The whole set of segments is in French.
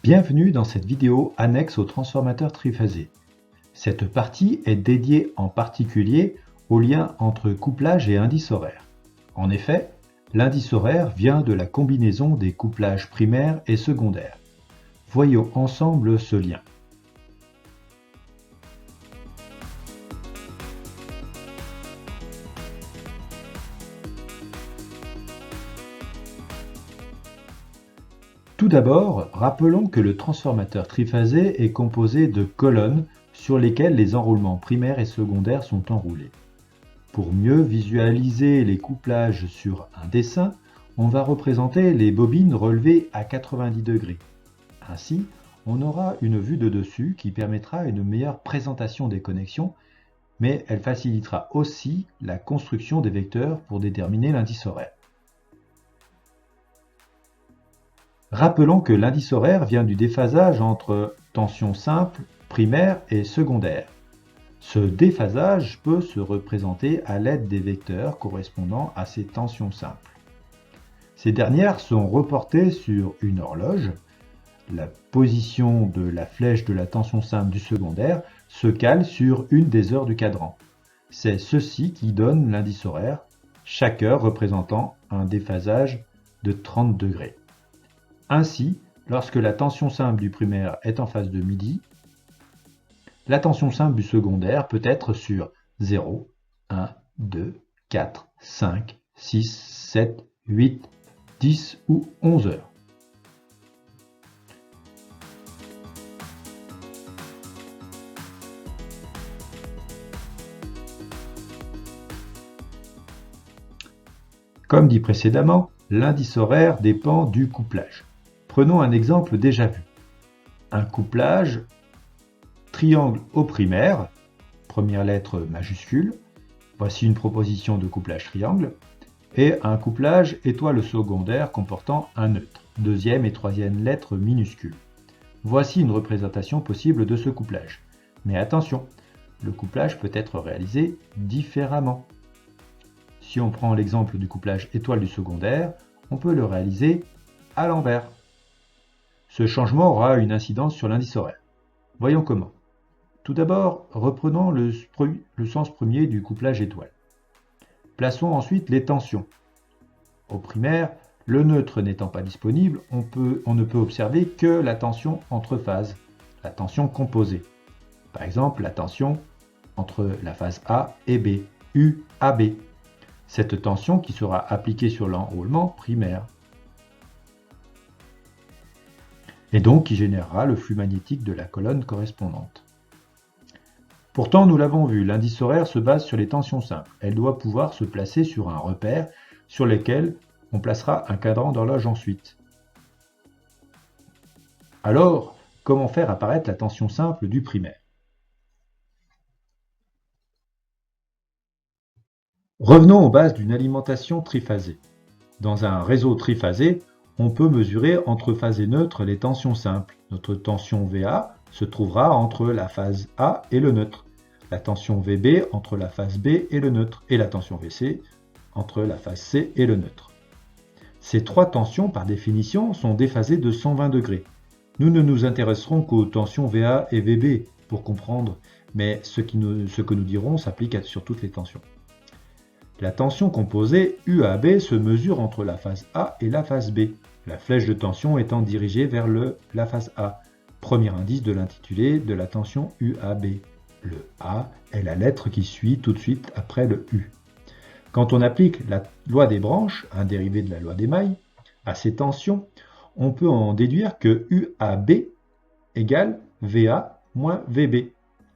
Bienvenue dans cette vidéo annexe au transformateur triphasé. Cette partie est dédiée en particulier au lien entre couplage et indice horaire. En effet, l'indice horaire vient de la combinaison des couplages primaires et secondaires. Voyons ensemble ce lien. Tout d'abord, rappelons que le transformateur triphasé est composé de colonnes sur lesquelles les enroulements primaires et secondaires sont enroulés. Pour mieux visualiser les couplages sur un dessin, on va représenter les bobines relevées à 90 degrés. Ainsi, on aura une vue de dessus qui permettra une meilleure présentation des connexions, mais elle facilitera aussi la construction des vecteurs pour déterminer l'indice horaire. Rappelons que l'indice horaire vient du déphasage entre tension simple, primaire et secondaire. Ce déphasage peut se représenter à l'aide des vecteurs correspondant à ces tensions simples. Ces dernières sont reportées sur une horloge. La position de la flèche de la tension simple du secondaire se cale sur une des heures du cadran. C'est ceci qui donne l'indice horaire, chaque heure représentant un déphasage de 30 degrés. Ainsi, lorsque la tension simple du primaire est en phase de midi, la tension simple du secondaire peut être sur 0, 1, 2, 4, 5, 6, 7, 8, 10 ou 11 heures. Comme dit précédemment, l'indice horaire dépend du couplage. Prenons un exemple déjà vu. Un couplage triangle au primaire, première lettre majuscule, voici une proposition de couplage triangle, et un couplage étoile secondaire comportant un neutre, deuxième et troisième lettre minuscules. Voici une représentation possible de ce couplage. Mais attention, le couplage peut être réalisé différemment. Si on prend l'exemple du couplage étoile du secondaire, on peut le réaliser à l'envers. Ce changement aura une incidence sur l'indice horaire. Voyons comment. Tout d'abord, reprenons le sens premier du couplage étoile. Plaçons ensuite les tensions. Au primaire, le neutre n'étant pas disponible, on ne peut observer que la tension entre phases, la tension composée. Par exemple, la tension entre la phase A et B, UAB. Cette tension qui sera appliquée sur l'enroulement primaire. Et donc qui générera le flux magnétique de la colonne correspondante. Pourtant, nous l'avons vu, l'indice horaire se base sur les tensions simples. Elle doit pouvoir se placer sur un repère sur lequel on placera un cadran d'horloge ensuite. Alors, comment faire apparaître la tension simple du primaire? Revenons aux bases d'une alimentation triphasée. Dans un réseau triphasé, on peut mesurer entre phase et neutre les tensions simples. Notre tension VA se trouvera entre la phase A et le neutre, la tension VB entre la phase B et le neutre, et la tension VC entre la phase C et le neutre. Ces trois tensions, par définition, sont déphasées de 120 degrés. Nous ne nous intéresserons qu'aux tensions VA et VB pour comprendre, mais ce que nous dirons s'applique sur toutes les tensions. La tension composée UAB se mesure entre la phase A et la phase B, la flèche de tension étant dirigée vers la phase A, premier indice de l'intitulé de la tension UAB. Le A est la lettre qui suit tout de suite après le U. Quand on applique la loi des branches, un dérivé de la loi des mailles, à ces tensions, on peut en déduire que UAB égale VA moins VB.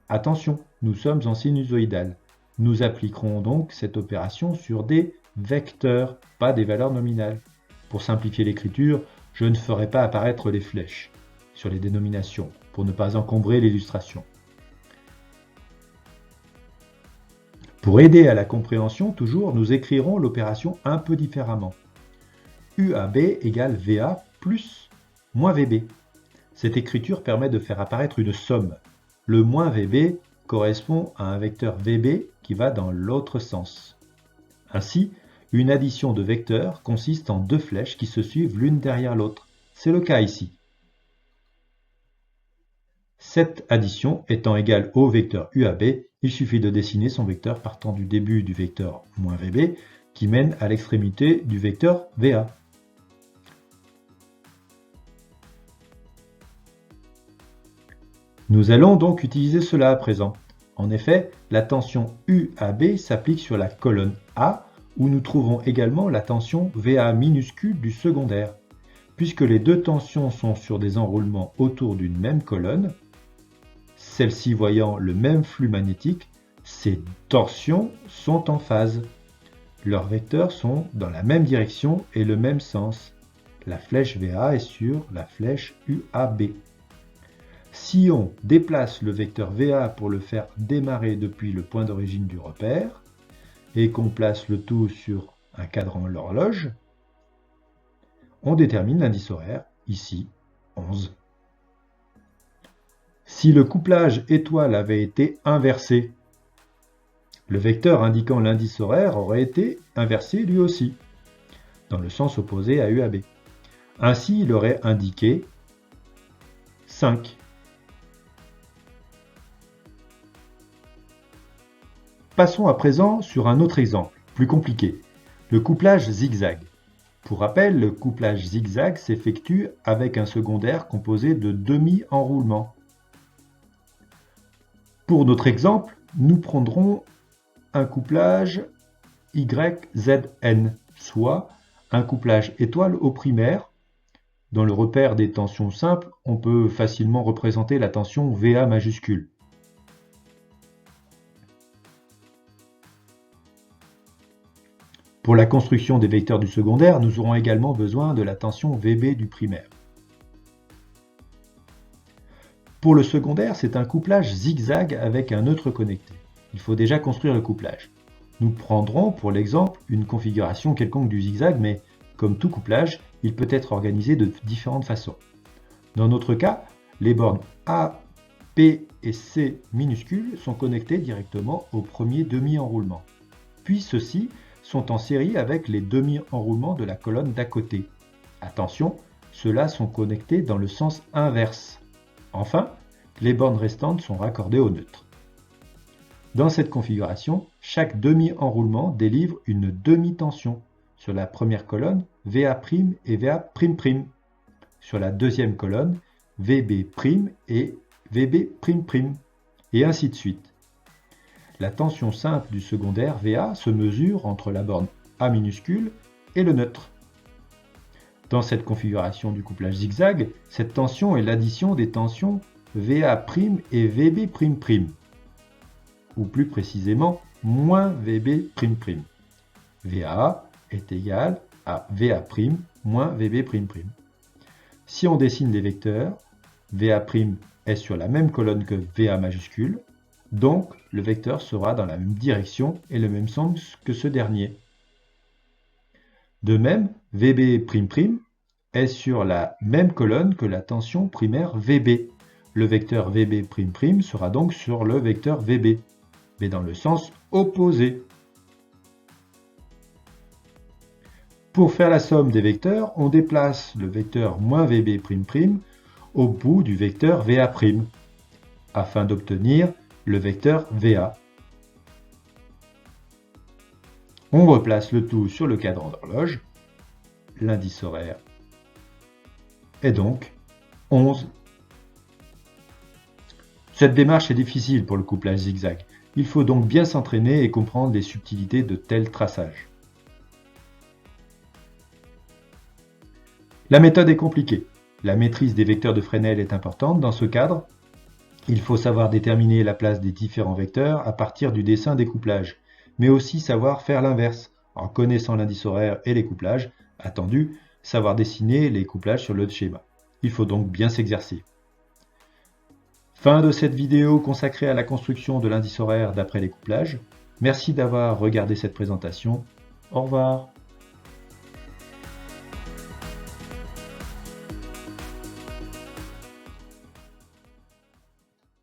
Attention, nous sommes en sinusoïdal. Nous appliquerons donc cette opération sur des vecteurs, pas des valeurs nominales. Pour simplifier l'écriture, je ne ferai pas apparaître les flèches sur les dénominations, pour ne pas encombrer l'illustration. Pour aider à la compréhension, toujours, nous écrirons l'opération un peu différemment. UAB égale VA plus moins VB. Cette écriture permet de faire apparaître une somme. Le moins VB correspond à un vecteur VB qui va dans l'autre sens. Ainsi, une addition de vecteurs consiste en deux flèches qui se suivent l'une derrière l'autre. C'est le cas ici. Cette addition étant égale au vecteur UAB, il suffit de dessiner son vecteur partant du début du vecteur -VB qui mène à l'extrémité du vecteur VA. Nous allons donc utiliser cela à présent. En effet, la tension UAB s'applique sur la colonne A, où nous trouvons également la tension VA minuscule du secondaire. Puisque les deux tensions sont sur des enroulements autour d'une même colonne, celle-ci voyant le même flux magnétique, ces torsions sont en phase. Leurs vecteurs sont dans la même direction et le même sens. La flèche VA est sur la flèche UAB. Si on déplace le vecteur VA pour le faire démarrer depuis le point d'origine du repère, et qu'on place le tout sur un cadran l'horloge, on détermine l'indice horaire, ici 11. Si le couplage étoile avait été inversé, le vecteur indiquant l'indice horaire aurait été inversé lui aussi, dans le sens opposé à UAB. Ainsi, il aurait indiqué 5. Passons à présent sur un autre exemple, plus compliqué, le couplage zigzag. Pour rappel, le couplage zigzag s'effectue avec un secondaire composé de demi-enroulements. Pour notre exemple, nous prendrons un couplage YZN, soit un couplage étoile au primaire. Dans le repère des tensions simples, on peut facilement représenter la tension VA majuscule. Pour la construction des vecteurs du secondaire, nous aurons également besoin de la tension VB du primaire. Pour le secondaire, c'est un couplage zigzag avec un neutre connecté. Il faut déjà construire le couplage. Nous prendrons pour l'exemple une configuration quelconque du zigzag, mais comme tout couplage, il peut être organisé de différentes façons. Dans notre cas, les bornes A, P et C minuscules sont connectées directement au premier demi-enroulement. Puis ceux-ci sont en série avec les demi-enroulements de la colonne d'à côté. Attention, ceux-là sont connectés dans le sens inverse. Enfin, les bornes restantes sont raccordées au neutre. Dans cette configuration, chaque demi-enroulement délivre une demi-tension sur la première colonne VA' et VA''. Sur la deuxième colonne, VB' et VB', et ainsi de suite. La tension simple du secondaire VA se mesure entre la borne A minuscule et le neutre. Dans cette configuration du couplage zigzag, cette tension est l'addition des tensions VA' et VB', ou plus précisément moins VB'. VA est égal à VA' moins VB'. Si on dessine les vecteurs, VA' est sur la même colonne que VA majuscule, donc le vecteur sera dans la même direction et le même sens que ce dernier. De même, VB'' est sur la même colonne que la tension primaire VB. Le vecteur VB'' sera donc sur le vecteur VB, mais dans le sens opposé. Pour faire la somme des vecteurs, on déplace le vecteur moins VB'' au bout du vecteur VA', afin d'obtenir le vecteur VA. On replace le tout sur le cadran d'horloge. L'indice horaire est donc 11. Cette démarche est difficile pour le couplage zigzag. Il faut donc bien s'entraîner et comprendre les subtilités de tel traçage. La méthode est compliquée. La maîtrise des vecteurs de Fresnel est importante dans ce cadre. Il faut savoir déterminer la place des différents vecteurs à partir du dessin des couplages, mais aussi savoir faire l'inverse, en connaissant l'indice horaire et les couplages attendus, savoir dessiner les couplages sur le schéma. Il faut donc bien s'exercer. Fin de cette vidéo consacrée à la construction de l'indice horaire d'après les couplages. Merci d'avoir regardé cette présentation. Au revoir.